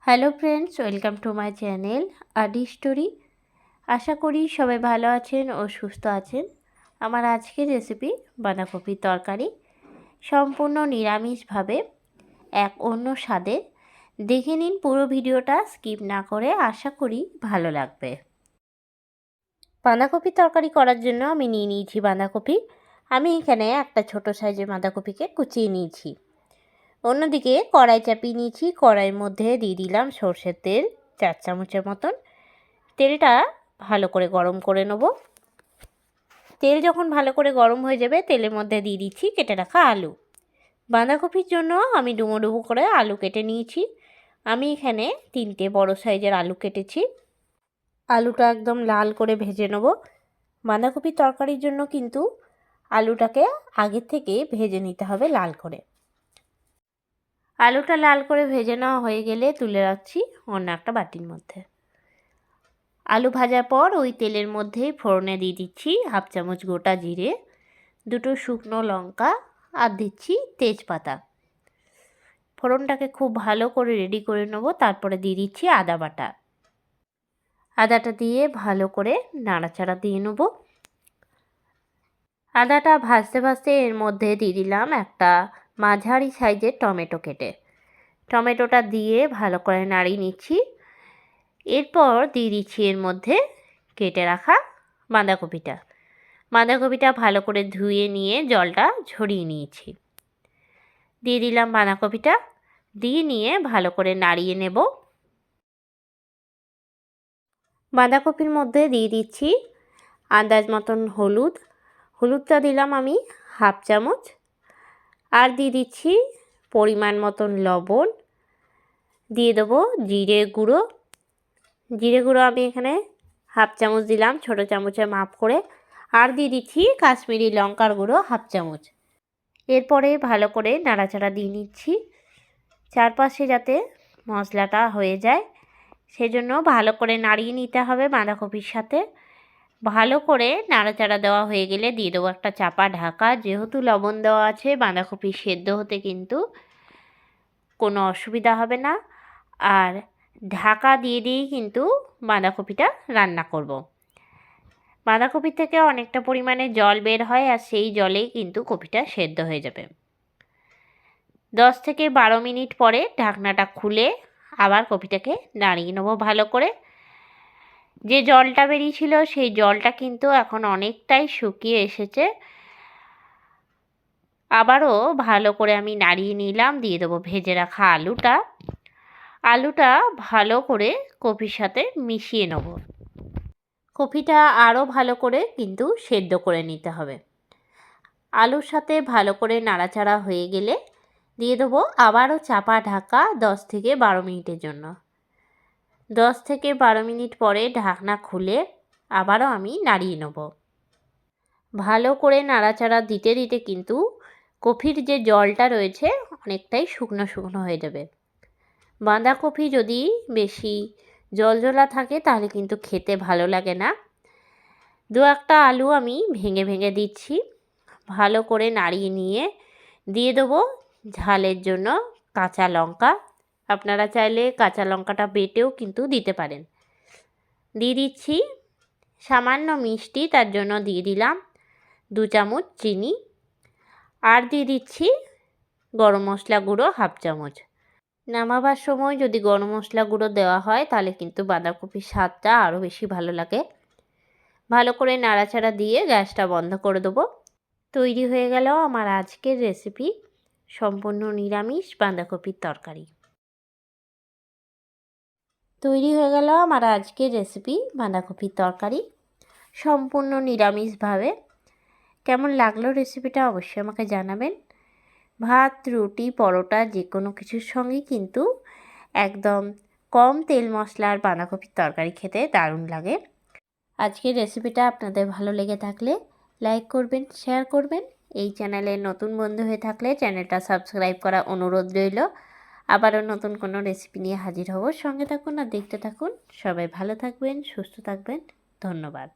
Hello friends, welcome to my channel Adi story. আশা করি সবাই ভালো আছেন ও সুস্থ আছেন। আমার আজকের রেসিপি বাঁধাকপির তরকারি, সম্পূর্ণ নিরামিষভাবে, এক অন্য স্বাদের। দেখে নিন পুরো ভিডিওটা স্কিপ না করে, আশা করি ভালো লাগবে। বাঁধাকপির তরকারি করার জন্য আমি নিয়ে নিয়েছি বাঁধাকপি। আমি এখানে একটা ছোট সাইজের বাঁধাকপিকে কুচিয়ে নিয়েছি। অন্যদিকে কড়াই চাপিয়ে নিয়েছি। কড়াইয়ের মধ্যে দিয়ে দিলাম সর্ষের তেল 4 চামচের মতন। তেলটা ভালো করে গরম করে নেব। তেল যখন ভালো করে গরম হয়ে যাবে, তেলের মধ্যে দিয়ে দিচ্ছি কেটে রাখা আলু। বাঁধাকপির জন্য আমি ডুমো ডুমো করে আলু কেটে নিয়েছি। আমি এখানে 3টে বড় সাইজের আলু কেটেছি। আলুটা একদম লাল করে ভেজে নেব। বাঁধাকপির তরকারির জন্য কিন্তু আলুটাকে আগে থেকে ভেজে নিতে হবে লাল করে। আলুটা লাল করে ভেজে নেওয়া হয়ে গেলে তুলে রাখছি অন্য একটা বাটির মধ্যে। আলু ভাজার পর ওই তেলের মধ্যেই ফোড়নে দিয়ে দিচ্ছি 1/2 চামচ গোটা জিরে, 2টো শুকনো লঙ্কা আর দিচ্ছি তেজপাতা। ফোড়নটাকে খুব ভালো করে রেডি করে নেব। তারপরে দিয়ে দিচ্ছি আদা বাটা। আদাটা দিয়ে ভালো করে নাড়াচাড়া দিয়ে নেব। আদাটা ভাজতে ভাজতে এর মধ্যে দিয়ে দিলাম একটা মাঝারি সাইজের টমেটো কেটে। টমেটোটা দিয়ে ভালো করে নাড়িয়ে নিচ্ছি। এরপর দিয়ে দিচ্ছি এর মধ্যে কেটে রাখা বাঁধাকপিটা। বাঁধাকপিটা ভালো করে ধুয়ে নিয়ে জলটা ঝরিয়ে নিয়েছি। দিয়ে দিলাম বাঁধাকপিটা, দিয়ে নিয়ে ভালো করে নাড়িয়ে নেব। বাঁধাকপির মধ্যে দিয়ে দিচ্ছি আন্দাজ মতন হলুদ। হলুদটা দিলাম আমি 1/2 চামচ। আর দিয়ে দিচ্ছি পরিমাণ মতন লবণ। দিয়ে দেবো জিরে গুঁড়ো। জিরে গুঁড়ো আমি এখানে 1/2 চামচ দিলাম, ছোটো চামচে মাপ করে। আর দিয়ে দিচ্ছি কাশ্মীরি লঙ্কার গুঁড়ো 1/2 চামচ। এরপরে ভালো করে নাড়াচাড়া দিয়ে নিচ্ছি, চারপাশে যাতে মশলাটা হয়ে যায় সেজন্য ভালো করে নাড়িয়ে নিতে হবে বাঁধাকপির সাথে। ভালো করে নাড়াচাড়া দেওয়া হয়ে গেলে দিয়ে দেবো একটা চাপা ঢাকা। যেহেতু লবণ দেওয়া আছে, বাঁধাকপি সেদ্ধ হতে কিন্তু কোনো অসুবিধা হবে না। আর ঢাকা দিয়ে দিয়েই কিন্তু বাঁধাকপিটা রান্না করব। বাঁধাকপি থেকে অনেকটা পরিমাণে জল বের হয়, আর সেই জলেই কিন্তু কপিটা সেদ্ধ হয়ে যাবে। 10 থেকে 12 মিনিট পরে ঢাকনাটা খুলে আবার কপিটাকে নাড়িয়ে নেবো ভালো করে। যে জলটা বেরিয়েছিল সেই জলটা কিন্তু এখন অনেকটাই শুকিয়ে এসেছে। আবারও ভালো করে আমি নাড়িয়ে নিলাম। দিয়ে দেবো ভেজে রাখা আলুটা। আলুটা ভালো করে কপির সাথে মিশিয়ে নেব। কপিটা আরও ভালো করে কিন্তু সেদ্ধ করে নিতে হবে। আলুর সাথে ভালো করে নাড়াচাড়া হয়ে গেলে দিয়ে দেবো আবারও চাপা ঢাকা 10 থেকে 12 মিনিটের জন্য। 10 থেকে 12 মিনিট পরে ঢাকনা খুলে আবারও আমি নাড়িয়ে নেব। ভালো করে নাড়াচাড়া দিতে দিতে কিন্তু কপির যে জলটা রয়েছে অনেকটাই শুকনো শুকনো হয়ে যাবে। বাঁধাকপি যদি বেশি জলজলা থাকে তাহলে কিন্তু খেতে ভালো লাগে না। 2-1টা আলু আমি ভেঙে ভেঙে দিচ্ছি। ভালো করে নাড়িয়ে নিয়ে দিয়ে দেবো ঝালের জন্য কাঁচা লঙ্কা। আপনারা চাইলে কাঁচা লঙ্কাটা বেটেও কিন্তু দিতে পারেন। দিয়ে দিচ্ছি সামান্য মিষ্টি, তার জন্য দিয়ে দিলাম 2 চামচ চিনি। আর দিয়ে দিচ্ছি গরম মশলা গুঁড়ো 1/2 চামচ। নামাবার সময় যদি গরম মশলা গুঁড়ো দেওয়া হয় তাহলে কিন্তু বাঁধাকপির স্বাদটা আরও বেশি ভালো লাগে। ভালো করে নাড়াচাড়া দিয়ে গ্যাসটা বন্ধ করে দেবো। তৈরি হয়ে গেল আমার আজকের রেসিপি, সম্পূর্ণ নিরামিষ বাঁধাকপির তরকারি। তৈরি হয়ে গেল আমার আজকের রেসিপি বাঁধাকপির তরকারি, সম্পূর্ণ নিরামিষভাবে। কেমন লাগলো রেসিপিটা অবশ্যই আমাকে জানাবেন। ভাত, রুটি, পরোটা যে কোনো কিছুর সঙ্গেই কিন্তু একদম কম তেল মশলার বাঁধাকপির তরকারি খেতে দারুণ লাগে। আজকের রেসিপিটা আপনাদের ভালো লেগে থাকলে লাইক করবেন, শেয়ার করবেন। এই চ্যানেলে নতুন বন্ধু হয়ে থাকলে চ্যানেলটা সাবস্ক্রাইব করা অনুরোধ রইল। আবারও নতুন কোনো রেসিপি নিয়ে হাজির হব। সঙ্গে থাকুন আর দেখতে থাকুন। সবাই ভালো থাকবেন, সুস্থ থাকবেন। ধন্যবাদ।